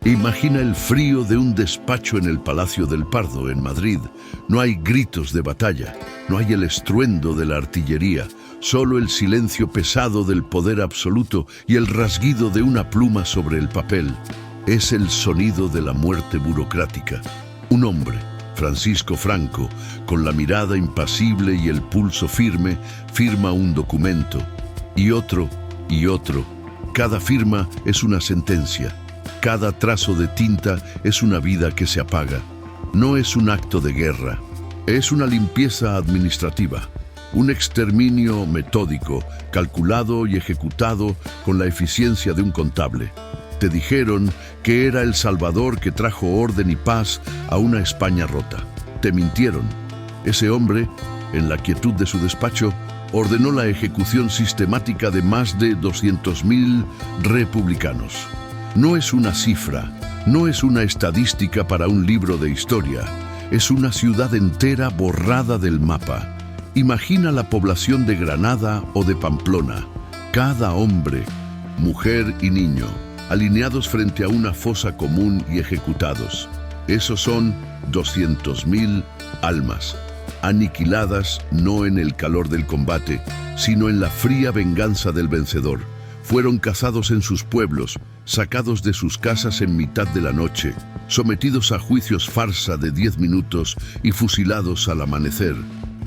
Imagina el frío de un despacho en el Palacio del Pardo, en Madrid. No hay gritos de batalla, no hay el estruendo de la artillería, solo el silencio pesado del poder absoluto y el rasguido de una pluma sobre el papel. Es el sonido de la muerte burocrática. Un hombre, Francisco Franco, con la mirada impasible y el pulso firme, firma un documento. Y otro, y otro. Cada firma es una sentencia. Cada trazo de tinta es una vida que se apaga. No es un acto de guerra, es una limpieza administrativa, un exterminio metódico, calculado y ejecutado con la eficiencia de un contable. Te dijeron que era el Salvador que trajo orden y paz a una España rota. Te mintieron. Ese hombre, en la quietud de su despacho, ordenó la ejecución sistemática de más de 200.000 republicanos. No es una cifra, no es una estadística para un libro de historia, es una ciudad entera borrada del mapa. Imagina la población de Granada o de Pamplona, cada hombre, mujer y niño, alineados frente a una fosa común y ejecutados. Esos son 200.000 almas, aniquiladas no en el calor del combate, sino en la fría venganza del vencedor. Fueron cazados en sus pueblos, sacados de sus casas en mitad de la noche, sometidos a juicios farsa de 10 minutos y fusilados al amanecer.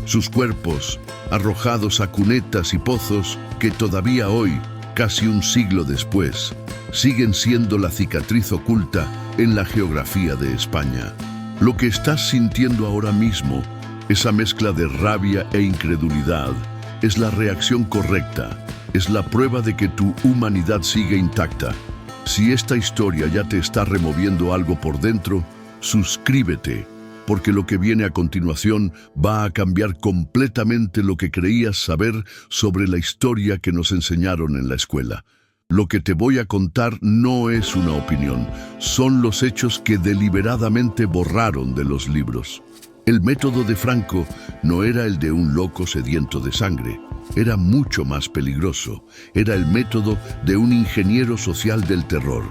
Sus cuerpos, arrojados a cunetas y pozos que todavía hoy, casi un siglo después, siguen siendo la cicatriz oculta en la geografía de España. Lo que estás sintiendo ahora mismo, esa mezcla de rabia e incredulidad, es la reacción correcta. Es la prueba de que tu humanidad sigue intacta. Si esta historia ya te está removiendo algo por dentro, suscríbete, porque lo que viene a continuación va a cambiar completamente lo que creías saber sobre la historia que nos enseñaron en la escuela. Lo que te voy a contar no es una opinión, son los hechos que deliberadamente borraron de los libros. El método de Franco no era el de un loco sediento de sangre. Era mucho más peligroso. Era el método de un ingeniero social del terror.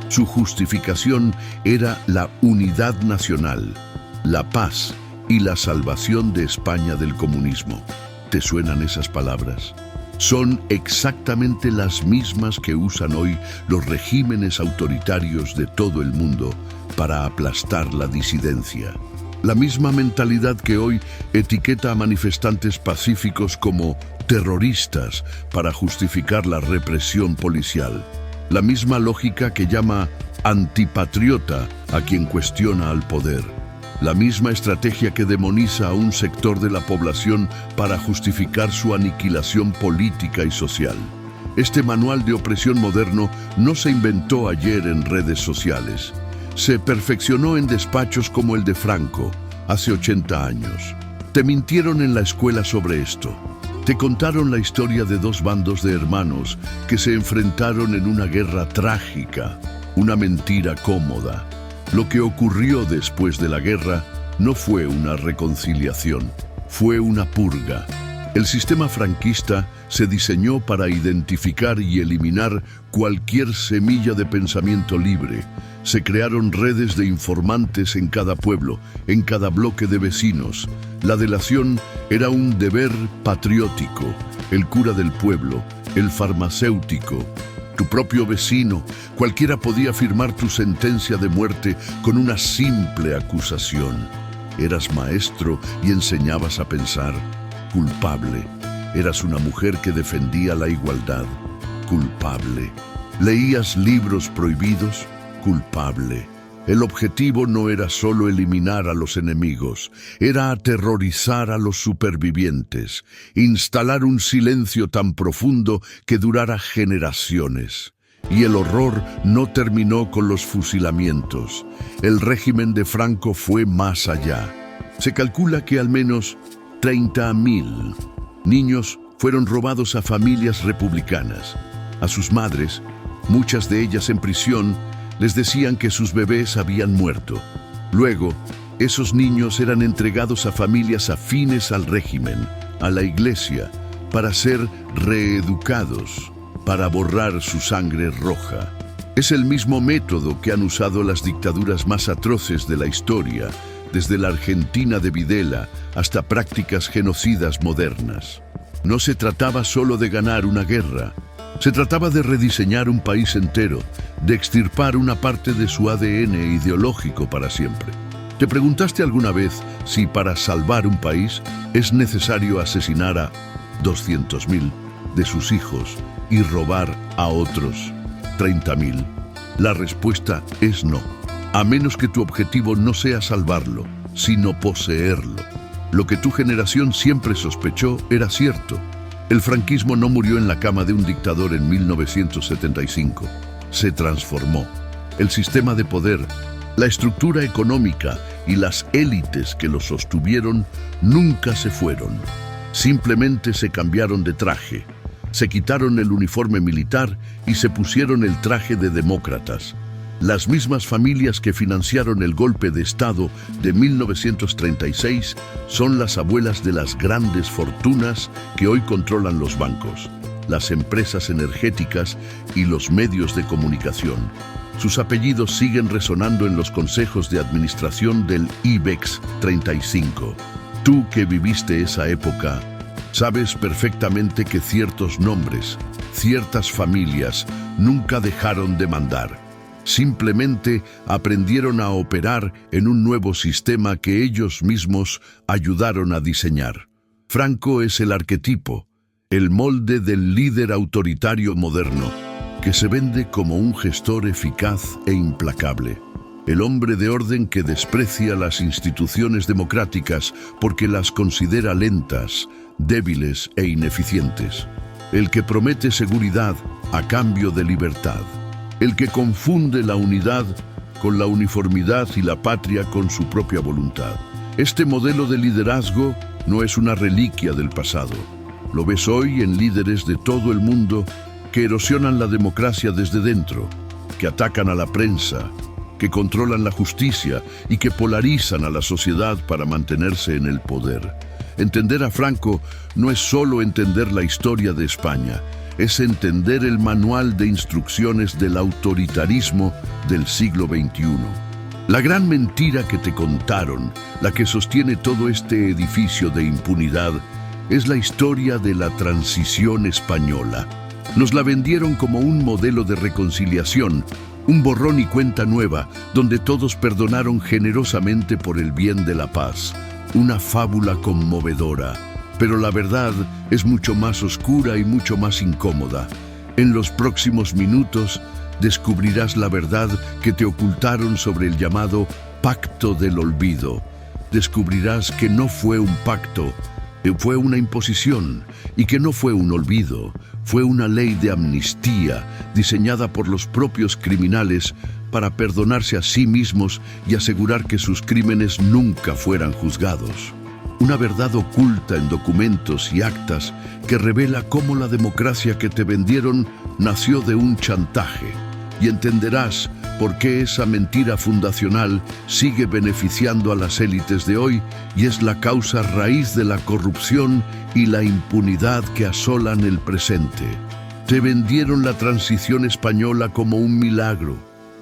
Su justificación era la unidad nacional, la paz y la salvación de España del comunismo. ¿Te suenan esas palabras? Son exactamente las mismas que usan hoy los regímenes autoritarios de todo el mundo para aplastar la disidencia. La misma mentalidad que hoy etiqueta a manifestantes pacíficos como terroristas para justificar la represión policial. La misma lógica que llama antipatriota a quien cuestiona al poder. La misma estrategia que demoniza a un sector de la población para justificar su aniquilación política y social. Este manual de opresión moderno no se inventó ayer en redes sociales. Se perfeccionó en despachos como el de Franco, hace 80 años. Te mintieron en la escuela sobre esto. Te contaron la historia de dos bandos de hermanos que se enfrentaron en una guerra trágica, una mentira cómoda. Lo que ocurrió después de la guerra no fue una reconciliación, fue una purga. El sistema franquista se diseñó para identificar y eliminar cualquier semilla de pensamiento libre. Se crearon redes de informantes en cada pueblo, en cada bloque de vecinos. La delación era un deber patriótico. El cura del pueblo, el farmacéutico, tu propio vecino, cualquiera podía firmar tu sentencia de muerte con una simple acusación. Eras maestro y enseñabas a pensar. Culpable. Eras una mujer que defendía la igualdad. Culpable. ¿Leías libros prohibidos? Culpable. El objetivo no era solo eliminar a los enemigos, era aterrorizar a los supervivientes, instalar un silencio tan profundo que durara generaciones. Y el horror no terminó con los fusilamientos. El régimen de Franco fue más allá. Se calcula que al menos 30.000 niños fueron robados a familias republicanas. A sus madres, muchas de ellas en prisión, les decían que sus bebés habían muerto. Luego, esos niños eran entregados a familias afines al régimen, a la iglesia, para ser reeducados, para borrar su sangre roja. Es el mismo método que han usado las dictaduras más atroces de la historia, desde la Argentina de Videla hasta prácticas genocidas modernas. No se trataba solo de ganar una guerra, se trataba de rediseñar un país entero, de extirpar una parte de su ADN ideológico para siempre. ¿Te preguntaste alguna vez si para salvar un país es necesario asesinar a 200.000 de sus hijos y robar a otros 30.000? La respuesta es no, a menos que tu objetivo no sea salvarlo, sino poseerlo. Lo que tu generación siempre sospechó era cierto. El franquismo no murió en la cama de un dictador en 1975. Se transformó. El sistema de poder, la estructura económica y las élites que lo sostuvieron nunca se fueron. Simplemente se cambiaron de traje. Se quitaron el uniforme militar y se pusieron el traje de demócratas. Las mismas familias que financiaron el golpe de Estado de 1936 son las abuelas de las grandes fortunas que hoy controlan los bancos, las empresas energéticas y los medios de comunicación. Sus apellidos siguen resonando en los consejos de administración del IBEX 35. Tú que viviste esa época, sabes perfectamente que ciertos nombres, ciertas familias nunca dejaron de mandar. Simplemente aprendieron a operar en un nuevo sistema que ellos mismos ayudaron a diseñar. Franco es el arquetipo, el molde del líder autoritario moderno, que se vende como un gestor eficaz e implacable. El hombre de orden que desprecia las instituciones democráticas porque las considera lentas, débiles e ineficientes. El que promete seguridad a cambio de libertad. El que confunde la unidad con la uniformidad y la patria con su propia voluntad. Este modelo de liderazgo no es una reliquia del pasado. Lo ves hoy en líderes de todo el mundo que erosionan la democracia desde dentro, que atacan a la prensa, que controlan la justicia y que polarizan a la sociedad para mantenerse en el poder. Entender a Franco no es solo entender la historia de España, es entender el manual de instrucciones del autoritarismo del siglo XXI. La gran mentira que te contaron, la que sostiene todo este edificio de impunidad, es la historia de la transición española. Nos la vendieron como un modelo de reconciliación, un borrón y cuenta nueva, donde todos perdonaron generosamente por el bien de la paz. Una fábula conmovedora. Pero la verdad es mucho más oscura y mucho más incómoda. En los próximos minutos descubrirás la verdad que te ocultaron sobre el llamado Pacto del Olvido. Descubrirás que no fue un pacto, fue una imposición, y que no fue un olvido, fue una ley de amnistía diseñada por los propios criminales para perdonarse a sí mismos y asegurar que sus crímenes nunca fueran juzgados. Una verdad oculta en documentos y actas que revela cómo la democracia que te vendieron nació de un chantaje. Y entenderás por qué esa mentira fundacional sigue beneficiando a las élites de hoy y es la causa raíz de la corrupción y la impunidad que asolan el presente. Te vendieron la transición española como un milagro,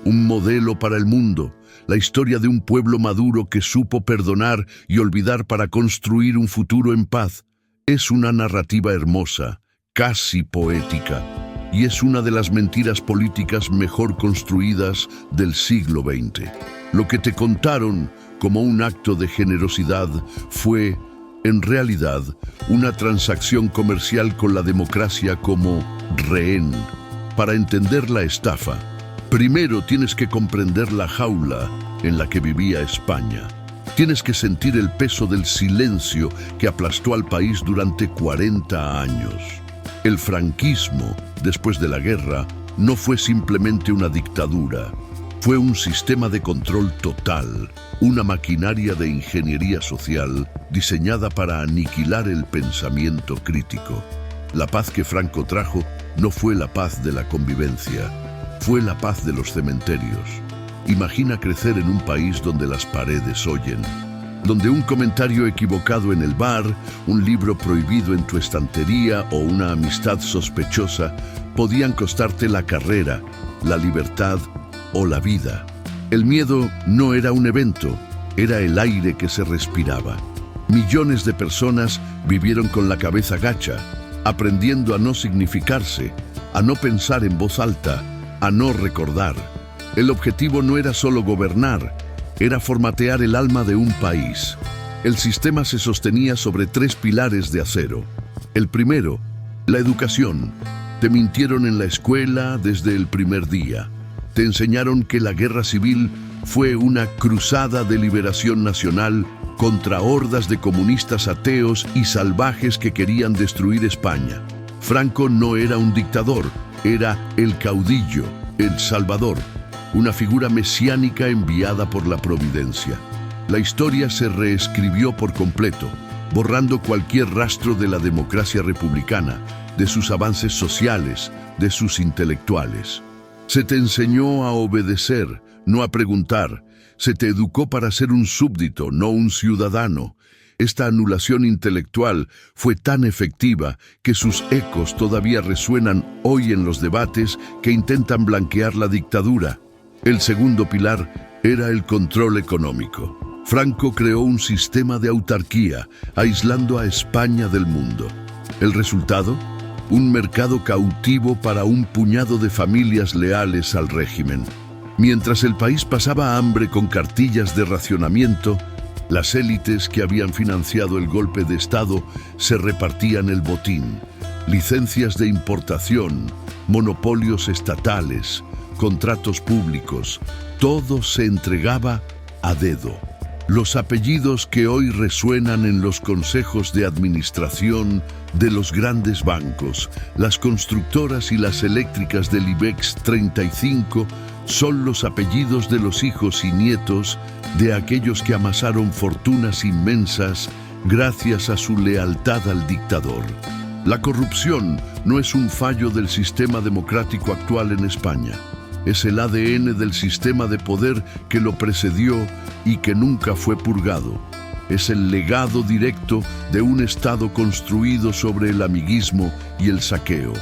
un modelo para el mundo. La historia de un pueblo maduro que supo perdonar y olvidar para construir un futuro en paz. Es una narrativa hermosa, casi poética, y es una de las mentiras políticas mejor construidas del siglo XX. Lo que te contaron como un acto de generosidad fue, en realidad, una transacción comercial con la democracia como rehén. Para entender la estafa, primero tienes que comprender la jaula en la que vivía España. Tienes que sentir el peso del silencio que aplastó al país durante 40 años. El franquismo, después de la guerra, no fue simplemente una dictadura. Fue un sistema de control total, una maquinaria de ingeniería social diseñada para aniquilar el pensamiento crítico. La paz que Franco trajo no fue la paz de la convivencia, fue la paz de los cementerios. Imagina crecer en un país donde las paredes oyen, donde un comentario equivocado en el bar, un libro prohibido en tu estantería o una amistad sospechosa podían costarte la carrera, la libertad o la vida. El miedo no era un evento, era el aire que se respiraba. Millones de personas vivieron con la cabeza gacha, aprendiendo a no significarse, a no pensar en voz alta, a no recordar. El objetivo no era solo gobernar, era formatear el alma de un país. El sistema se sostenía sobre 3 pilares de acero. El primero, la educación. Te mintieron en la escuela desde el primer día. Te enseñaron que la guerra civil fue una cruzada de liberación nacional contra hordas de comunistas ateos y salvajes que querían destruir España. Franco no era un dictador, era el caudillo, el salvador, una figura mesiánica enviada por la providencia. La historia se reescribió por completo, borrando cualquier rastro de la democracia republicana, de sus avances sociales, de sus intelectuales. Se te enseñó a obedecer, no a preguntar. Se te educó para ser un súbdito, no un ciudadano. Esta anulación intelectual fue tan efectiva que sus ecos todavía resuenan hoy en los debates que intentan blanquear la dictadura. El segundo pilar era el control económico. Franco creó un sistema de autarquía, aislando a España del mundo. ¿El resultado? Un mercado cautivo para un puñado de familias leales al régimen. Mientras el país pasaba hambre con cartillas de racionamiento, las élites que habían financiado el golpe de Estado se repartían el botín. Licencias de importación, monopolios estatales, contratos públicos, todo se entregaba a dedo. Los apellidos que hoy resuenan en los consejos de administración de los grandes bancos, las constructoras y las eléctricas del IBEX 35 son los apellidos de los hijos y nietos de aquellos que amasaron fortunas inmensas gracias a su lealtad al dictador. La corrupción no es un fallo del sistema democrático actual en España. Es el ADN del sistema de poder que lo precedió y que nunca fue purgado. Es el legado directo de un Estado construido sobre el amiguismo y el saqueo.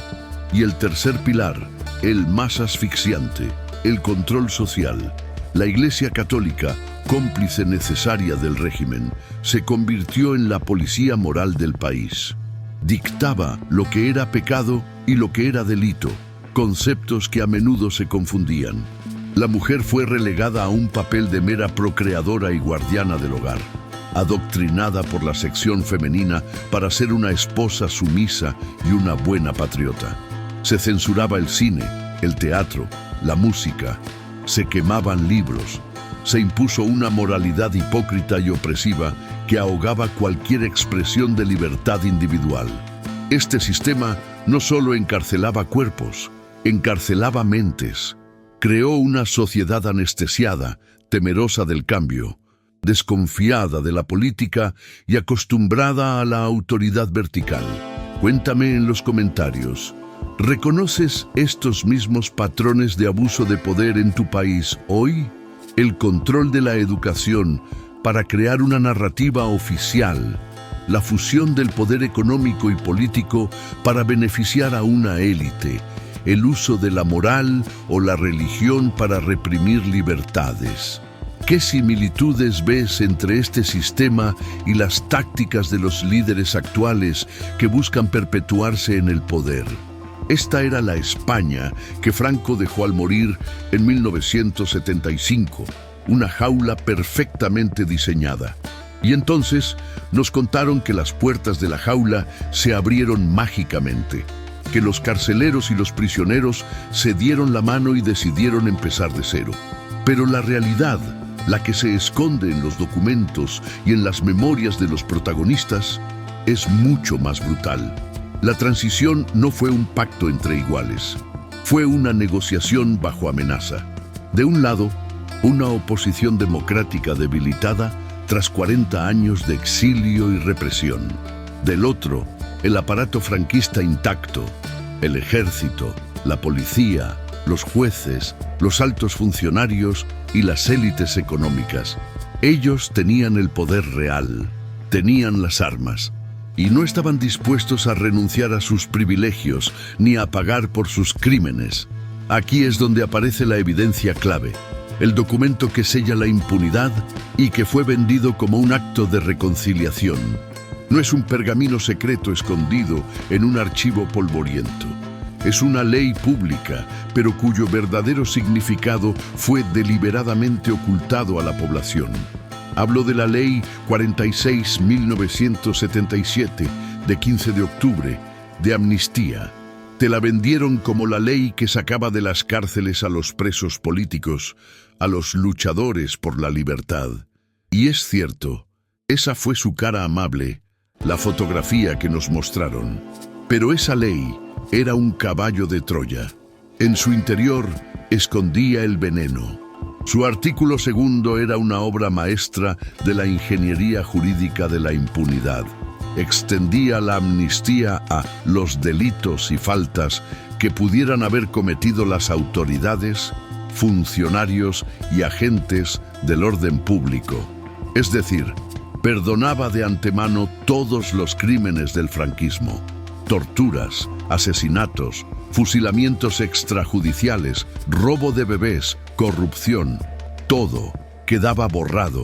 Y el tercer pilar, el más asfixiante, el control social. La Iglesia Católica, cómplice necesaria del régimen, se convirtió en la policía moral del país. Dictaba lo que era pecado y lo que era delito, conceptos que a menudo se confundían. La mujer fue relegada a un papel de mera procreadora y guardiana del hogar, adoctrinada por la sección femenina para ser una esposa sumisa y una buena patriota. Se censuraba el cine, el teatro, la música, se quemaban libros, se impuso una moralidad hipócrita y opresiva que ahogaba cualquier expresión de libertad individual. Este sistema no solo encarcelaba cuerpos, encarcelaba mentes. Creó una sociedad anestesiada, temerosa del cambio, desconfiada de la política y acostumbrada a la autoridad vertical. Cuéntame en los comentarios. ¿Reconoces estos mismos patrones de abuso de poder en tu país hoy? El control de la educación para crear una narrativa oficial, la fusión del poder económico y político para beneficiar a una élite, el uso de la moral o la religión para reprimir libertades. ¿Qué similitudes ves entre este sistema y las tácticas de los líderes actuales que buscan perpetuarse en el poder? Esta era la España que Franco dejó al morir en 1975, una jaula perfectamente diseñada. Y entonces nos contaron que las puertas de la jaula se abrieron mágicamente, que los carceleros y los prisioneros se dieron la mano y decidieron empezar de cero. Pero la realidad, la que se esconde en los documentos y en las memorias de los protagonistas, es mucho más brutal. La transición no fue un pacto entre iguales, fue una negociación bajo amenaza. De un lado, una oposición democrática debilitada tras 40 años de exilio y represión. Del otro, el aparato franquista intacto, el ejército, la policía, los jueces, los altos funcionarios y las élites económicas. Ellos tenían el poder real, tenían las armas, y no estaban dispuestos a renunciar a sus privilegios ni a pagar por sus crímenes. Aquí es donde aparece la evidencia clave, el documento que sella la impunidad y que fue vendido como un acto de reconciliación. No es un pergamino secreto escondido en un archivo polvoriento. Es una ley pública, pero cuyo verdadero significado fue deliberadamente ocultado a la población. Hablo de la Ley 46-1977, de 15 de octubre, de amnistía. Te la vendieron como la ley que sacaba de las cárceles a los presos políticos, a los luchadores por la libertad. Y es cierto, esa fue su cara amable, la fotografía que nos mostraron. Pero esa ley era un caballo de Troya. En su interior escondía el veneno. Su artículo segundo era una obra maestra de la ingeniería jurídica de la impunidad. Extendía la amnistía a los delitos y faltas que pudieran haber cometido las autoridades, funcionarios y agentes del orden público. Es decir, perdonaba de antemano todos los crímenes del franquismo: torturas, asesinatos, fusilamientos extrajudiciales, robo de bebés, corrupción. Todo quedaba borrado,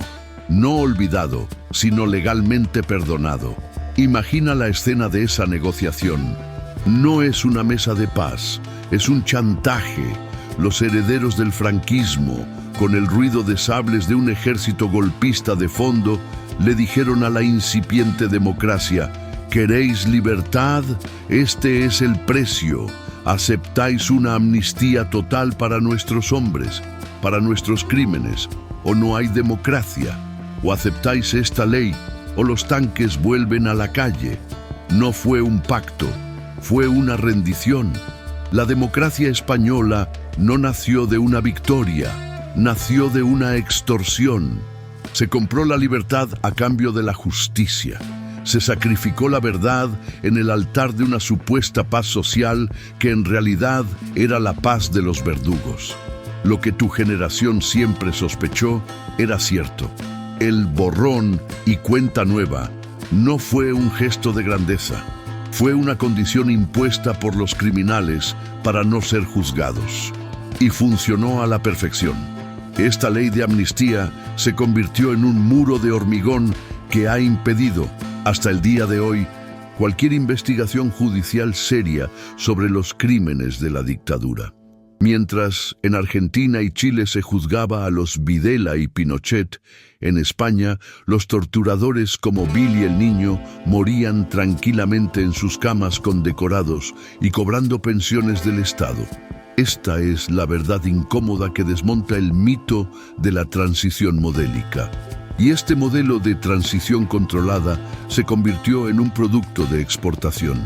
no olvidado, sino legalmente perdonado. Imagina la escena de esa negociación. No es una mesa de paz, es un chantaje. Los herederos del franquismo, con el ruido de sables de un ejército golpista de fondo, le dijeron a la incipiente democracia: ¿queréis libertad? Este es el precio. ¿Aceptáis una amnistía total para nuestros hombres, para nuestros crímenes, o no hay democracia? ¿O aceptáis esta ley, o los tanques vuelven a la calle? No fue un pacto, fue una rendición. La democracia española no nació de una victoria, nació de una extorsión. Se compró la libertad a cambio de la justicia. Se sacrificó la verdad en el altar de una supuesta paz social que en realidad era la paz de los verdugos. Lo que tu generación siempre sospechó era cierto. El borrón y cuenta nueva no fue un gesto de grandeza. Fue una condición impuesta por los criminales para no ser juzgados. Y funcionó a la perfección. Esta ley de amnistía se convirtió en un muro de hormigón que ha impedido, hasta el día de hoy, cualquier investigación judicial seria sobre los crímenes de la dictadura. Mientras en Argentina y Chile se juzgaba a los Videla y Pinochet, en España los torturadores como Billy el Niño morían tranquilamente en sus camas condecorados y cobrando pensiones del Estado. Esta es la verdad incómoda que desmonta el mito de la transición modélica. Y este modelo de transición controlada se convirtió en un producto de exportación.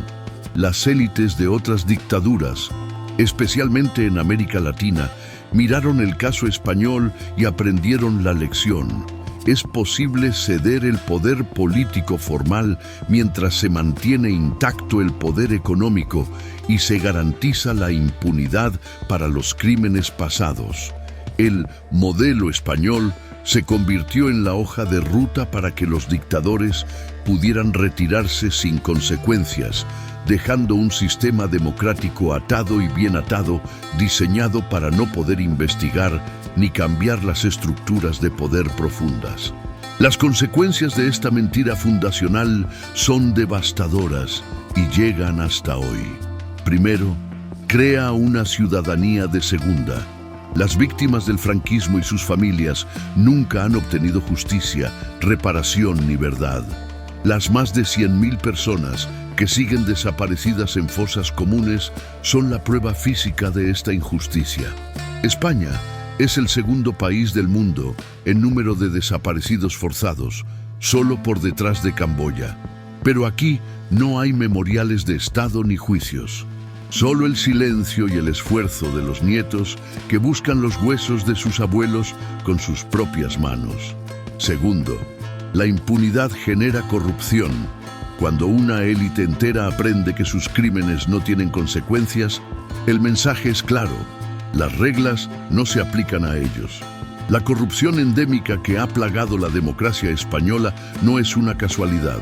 Las élites de otras dictaduras, especialmente en América Latina, miraron el caso español y aprendieron la lección. Es posible ceder el poder político formal mientras se mantiene intacto el poder económico y se garantiza la impunidad para los crímenes pasados. El modelo español se convirtió en la hoja de ruta para que los dictadores pudieran retirarse sin consecuencias, dejando un sistema democrático atado y bien atado, diseñado para no poder investigar ni cambiar las estructuras de poder profundas. Las consecuencias de esta mentira fundacional son devastadoras y llegan hasta hoy. Primero, crea una ciudadanía de segunda. Las víctimas del franquismo y sus familias nunca han obtenido justicia, reparación ni verdad. Las más de 100.000 personas que siguen desaparecidas en fosas comunes son la prueba física de esta injusticia. España es el segundo país del mundo en número de desaparecidos forzados, solo por detrás de Camboya. Pero aquí no hay memoriales de Estado ni juicios. Solo el silencio y el esfuerzo de los nietos que buscan los huesos de sus abuelos con sus propias manos. Segundo, la impunidad genera corrupción. Cuando una élite entera aprende que sus crímenes no tienen consecuencias, el mensaje es claro: las reglas no se aplican a ellos. La corrupción endémica que ha plagado la democracia española no es una casualidad.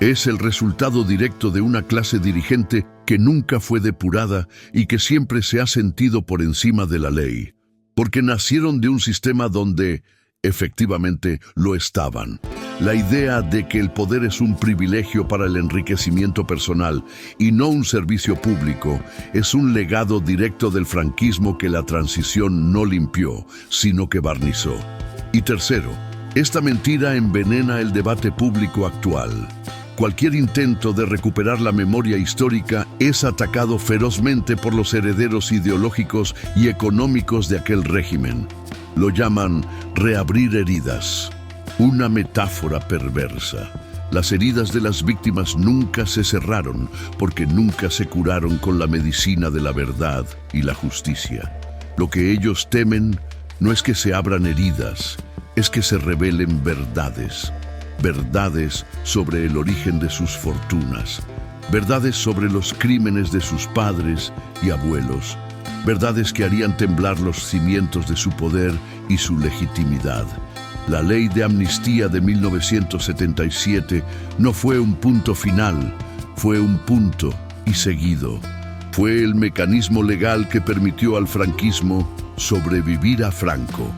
Es el resultado directo de una clase dirigente que nunca fue depurada y que siempre se ha sentido por encima de la ley, porque nacieron de un sistema donde, efectivamente, lo estaban. La idea de que el poder es un privilegio para el enriquecimiento personal y no un servicio público es un legado directo del franquismo que la transición no limpió, sino que barnizó. Y tercero, esta mentira envenena el debate público actual. Cualquier intento de recuperar la memoria histórica es atacado ferozmente por los herederos ideológicos y económicos de aquel régimen. Lo llaman reabrir heridas, una metáfora perversa. Las heridas de las víctimas nunca se cerraron porque nunca se curaron con la medicina de la verdad y la justicia. Lo que ellos temen no es que se abran heridas, es que se revelen verdades. Verdades sobre el origen de sus fortunas, verdades sobre los crímenes de sus padres y abuelos, verdades que harían temblar los cimientos de su poder y su legitimidad. La ley de amnistía de 1977 no fue un punto final, fue un punto y seguido. Fue el mecanismo legal que permitió al franquismo sobrevivir a Franco.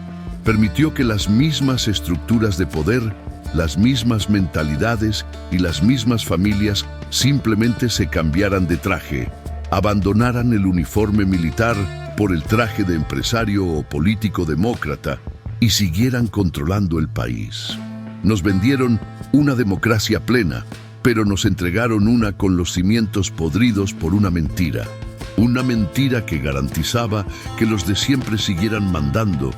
Permitió que las mismas estructuras de poder, las mismas mentalidades y las mismas familias simplemente se cambiaran de traje, abandonaran el uniforme militar por el traje de empresario o político demócrata y siguieran controlando el país. Nos vendieron una democracia plena, pero nos entregaron una con los cimientos podridos por una mentira que garantizaba que los de siempre siguieran mandando,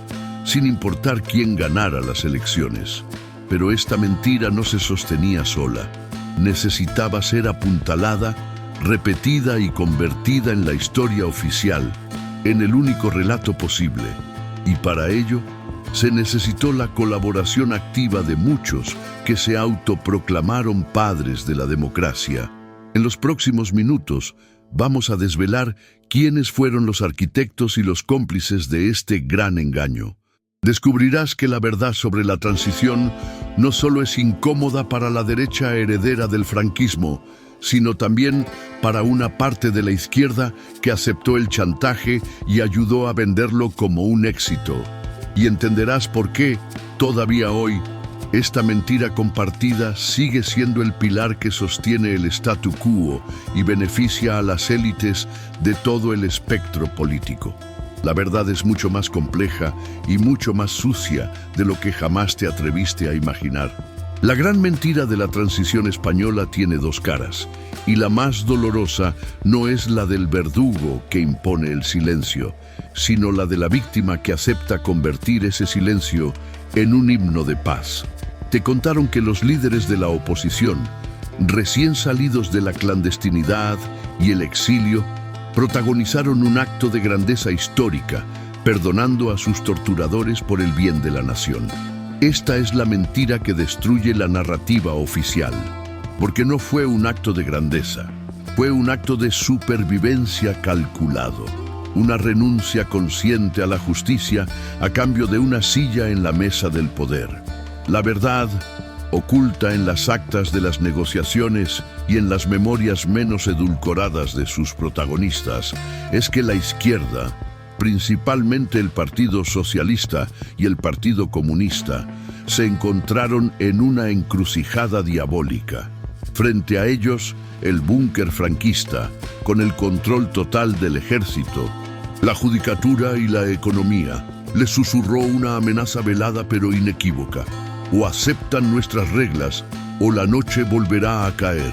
sin importar quién ganara las elecciones. Pero esta mentira no se sostenía sola. Necesitaba ser apuntalada, repetida y convertida en la historia oficial, en el único relato posible. Y para ello, se necesitó la colaboración activa de muchos que se autoproclamaron padres de la democracia. En los próximos minutos, vamos a desvelar quiénes fueron los arquitectos y los cómplices de este gran engaño. Descubrirás que la verdad sobre la transición no solo es incómoda para la derecha heredera del franquismo, sino también para una parte de la izquierda que aceptó el chantaje y ayudó a venderlo como un éxito. Y entenderás por qué, todavía hoy, esta mentira compartida sigue siendo el pilar que sostiene el statu quo y beneficia a las élites de todo el espectro político. La verdad es mucho más compleja y mucho más sucia de lo que jamás te atreviste a imaginar. La gran mentira de la transición española tiene dos caras, y la más dolorosa no es la del verdugo que impone el silencio, sino la de la víctima que acepta convertir ese silencio en un himno de paz. Te contaron que los líderes de la oposición, recién salidos de la clandestinidad y el exilio, protagonizaron un acto de grandeza histórica, perdonando a sus torturadores por el bien de la nación. Esta es la mentira que destruye la narrativa oficial, porque no fue un acto de grandeza, fue un acto de supervivencia calculado, una renuncia consciente a la justicia a cambio de una silla en la mesa del poder. La verdad, oculta en las actas de las negociaciones y en las memorias menos edulcoradas de sus protagonistas, es que la izquierda, principalmente el Partido Socialista y el Partido Comunista, se encontraron en una encrucijada diabólica. Frente a ellos, el búnker franquista, con el control total del ejército, la judicatura y la economía, les susurró una amenaza velada pero inequívoca. O aceptan nuestras reglas, o la noche volverá a caer.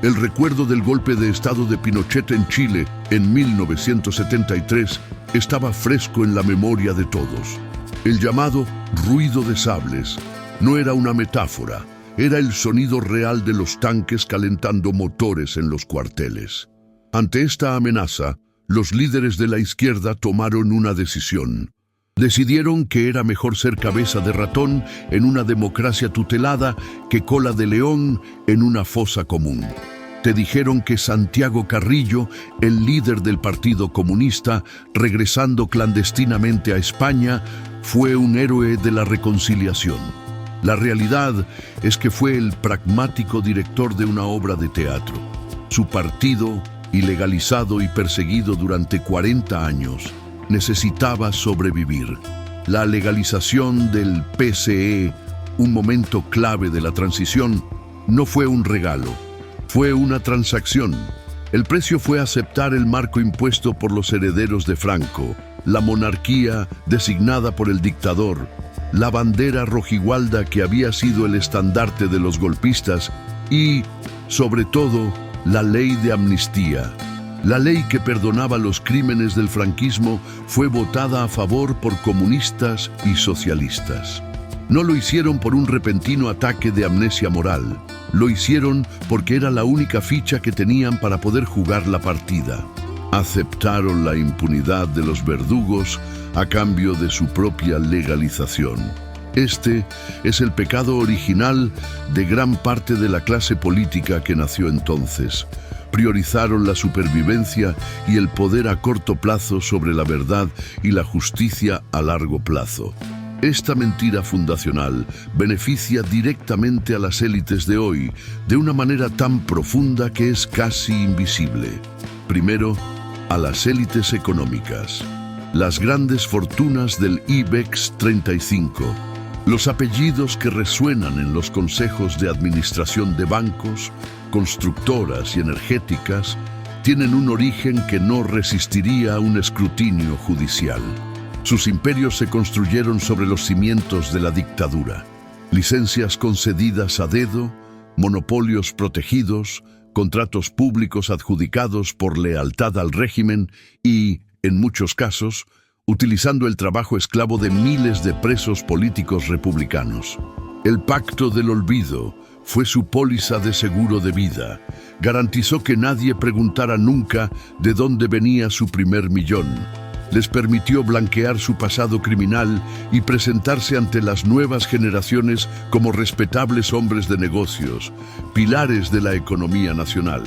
El recuerdo del golpe de Estado de Pinochet en Chile en 1973 estaba fresco en la memoria de todos. El llamado ruido de sables no era una metáfora, era el sonido real de los tanques calentando motores en los cuarteles. Ante esta amenaza, los líderes de la izquierda tomaron una decisión. Decidieron que era mejor ser cabeza de ratón en una democracia tutelada que cola de león en una fosa común. Te dijeron que Santiago Carrillo, el líder del Partido Comunista, regresando clandestinamente a España, fue un héroe de la reconciliación. La realidad es que fue el pragmático director de una obra de teatro. Su partido, ilegalizado y perseguido durante 40 años, necesitaba sobrevivir. La legalización del PCE, un momento clave de la transición, no fue un regalo, fue una transacción. El precio fue aceptar el marco impuesto por los herederos de Franco, la monarquía designada por el dictador, la bandera rojigualda que había sido el estandarte de los golpistas y, sobre todo, la ley de amnistía. La ley que perdonaba los crímenes del franquismo fue votada a favor por comunistas y socialistas. No lo hicieron por un repentino ataque de amnesia moral. Lo hicieron porque era la única ficha que tenían para poder jugar la partida. Aceptaron la impunidad de los verdugos a cambio de su propia legalización. Este es el pecado original de gran parte de la clase política que nació entonces. Priorizaron la supervivencia y el poder a corto plazo sobre la verdad y la justicia a largo plazo. Esta mentira fundacional beneficia directamente a las élites de hoy de una manera tan profunda que es casi invisible. Primero, a las élites económicas. Las grandes fortunas del IBEX 35. Los apellidos que resuenan en los consejos de administración de bancos, constructoras y energéticas tienen un origen que no resistiría a un escrutinio judicial. Sus imperios se construyeron sobre los cimientos de la dictadura. Licencias concedidas a dedo, monopolios protegidos, contratos públicos adjudicados por lealtad al régimen y, en muchos casos, utilizando el trabajo esclavo de miles de presos políticos republicanos. El Pacto del Olvido fue su póliza de seguro de vida. Garantizó que nadie preguntara nunca de dónde venía su primer millón. Les permitió blanquear su pasado criminal y presentarse ante las nuevas generaciones como respetables hombres de negocios, pilares de la economía nacional.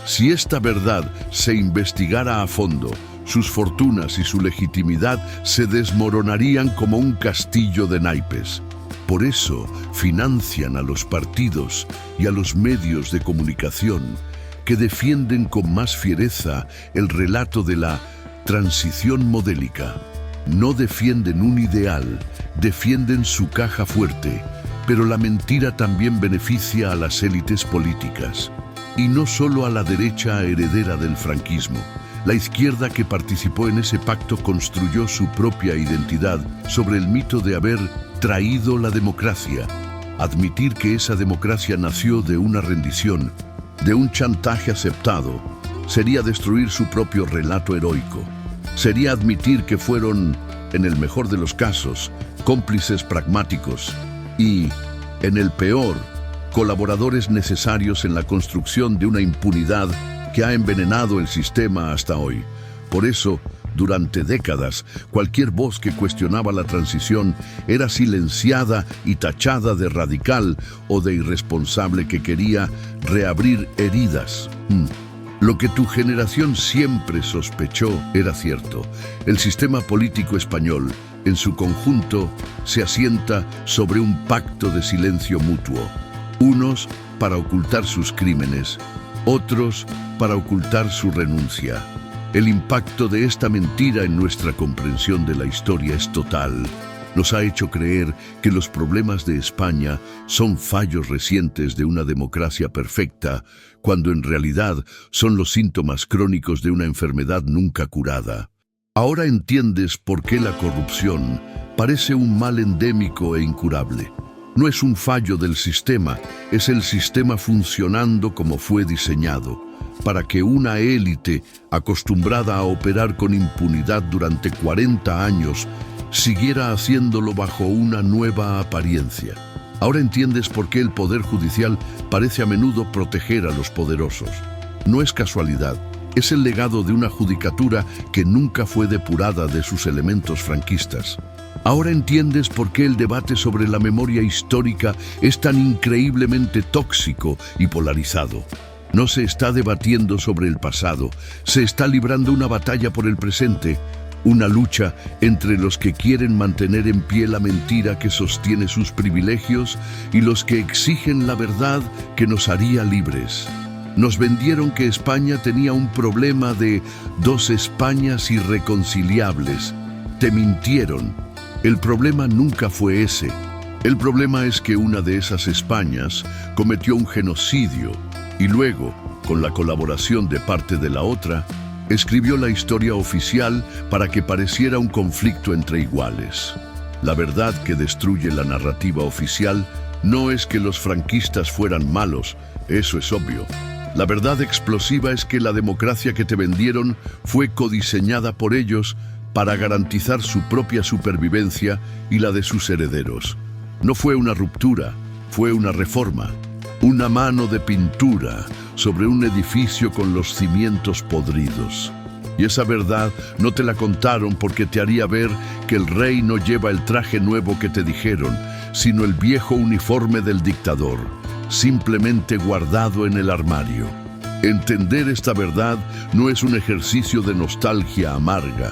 Si esta verdad se investigara a fondo, sus fortunas y su legitimidad se desmoronarían como un castillo de naipes. Por eso financian a los partidos y a los medios de comunicación que defienden con más fiereza el relato de la transición modélica. No defienden un ideal, defienden su caja fuerte, pero la mentira también beneficia a las élites políticas. Y no solo a la derecha heredera del franquismo. La izquierda que participó en ese pacto construyó su propia identidad sobre el mito de haber traído la democracia. Admitir que esa democracia nació de una rendición, de un chantaje aceptado, sería destruir su propio relato heroico. Sería admitir que fueron, en el mejor de los casos, cómplices pragmáticos y, en el peor, colaboradores necesarios en la construcción de una impunidad que ha envenenado el sistema hasta hoy. Por eso, durante décadas, cualquier voz que cuestionaba la transición era silenciada y tachada de radical o de irresponsable que quería reabrir heridas. Lo que tu generación siempre sospechó era cierto. El sistema político español, en su conjunto, se asienta sobre un pacto de silencio mutuo. Unos para ocultar sus crímenes, otros para ocultar su renuncia. El impacto de esta mentira en nuestra comprensión de la historia es total. Nos ha hecho creer que los problemas de España son fallos recientes de una democracia perfecta, cuando en realidad son los síntomas crónicos de una enfermedad nunca curada. Ahora entiendes por qué la corrupción parece un mal endémico e incurable. No es un fallo del sistema, es el sistema funcionando como fue diseñado, para que una élite acostumbrada a operar con impunidad durante 40 años siguiera haciéndolo bajo una nueva apariencia. Ahora entiendes por qué el Poder Judicial parece a menudo proteger a los poderosos. No es casualidad, es el legado de una judicatura que nunca fue depurada de sus elementos franquistas. Ahora entiendes por qué el debate sobre la memoria histórica es tan increíblemente tóxico y polarizado. No se está debatiendo sobre el pasado, se está librando una batalla por el presente. una lucha entre los que quieren mantener en pie la mentira que sostiene sus privilegios y los que exigen la verdad que nos haría libres. Nos vendieron que España tenía un problema de dos Españas irreconciliables. Te mintieron. El problema nunca fue ese. El problema es que una de esas Españas cometió un genocidio y luego, con la colaboración de parte de la otra, escribió la historia oficial para que pareciera un conflicto entre iguales. La verdad que destruye la narrativa oficial no es que los franquistas fueran malos, eso es obvio. La verdad explosiva es que la democracia que te vendieron fue codiseñada por ellos para garantizar su propia supervivencia y la de sus herederos. No fue una ruptura, fue una reforma, una mano de pintura sobre un edificio con los cimientos podridos. Y esa verdad no te la contaron porque te haría ver que el rey no lleva el traje nuevo que te dijeron, sino el viejo uniforme del dictador, simplemente guardado en el armario. Entender esta verdad no es un ejercicio de nostalgia amarga,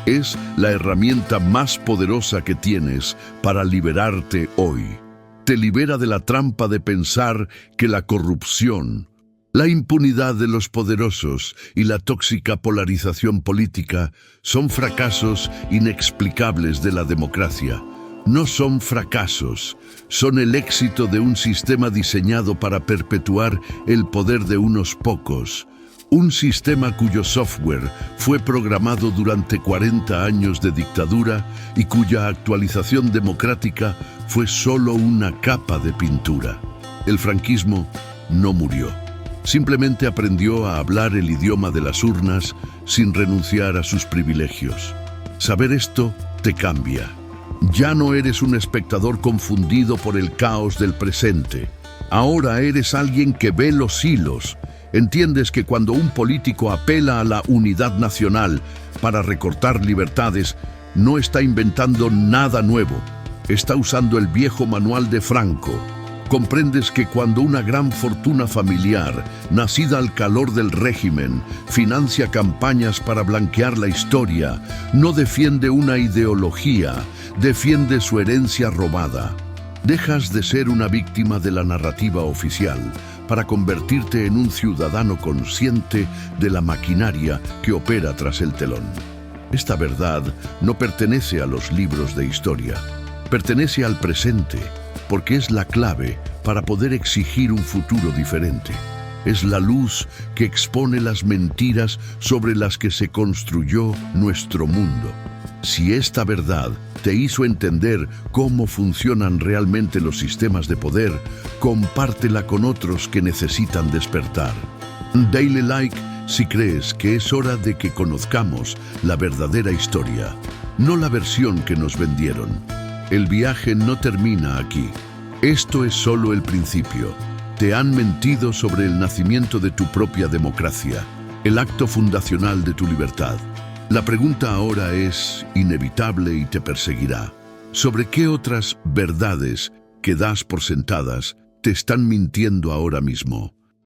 es la herramienta más poderosa que tienes para liberarte hoy. Te libera de la trampa de pensar que la corrupción, la impunidad de los poderosos y la tóxica polarización política son fracasos inexplicables de la democracia. No son fracasos, son el éxito de un sistema diseñado para perpetuar el poder de unos pocos. Un sistema cuyo software fue programado durante 40 años de dictadura y cuya actualización democrática fue solo una capa de pintura. El franquismo no murió. Simplemente aprendió a hablar el idioma de las urnas sin renunciar a sus privilegios. Saber esto te cambia. Ya no eres un espectador confundido por el caos del presente. Ahora eres alguien que ve los hilos. Entiendes que cuando un político apela a la unidad nacional para recortar libertades, no está inventando nada nuevo. Está usando el viejo manual de Franco. Comprendes que cuando una gran fortuna familiar, nacida al calor del régimen, financia campañas para blanquear la historia, no defiende una ideología, defiende su herencia robada. Dejas de ser una víctima de la narrativa oficial para convertirte en un ciudadano consciente de la maquinaria que opera tras el telón. Esta verdad no pertenece a los libros de historia, pertenece al presente, porque es la clave para poder exigir un futuro diferente. Es la luz que expone las mentiras sobre las que se construyó nuestro mundo. Si esta verdad te hizo entender cómo funcionan realmente los sistemas de poder, compártela con otros que necesitan despertar. Dale like si crees que es hora de que conozcamos la verdadera historia, no la versión que nos vendieron. El viaje no termina aquí. Esto es solo el principio. Te han mentido sobre el nacimiento de tu propia democracia, el acto fundacional de tu libertad. La pregunta ahora es inevitable y te perseguirá. ¿Sobre qué otras verdades que das por sentadas te están mintiendo ahora mismo?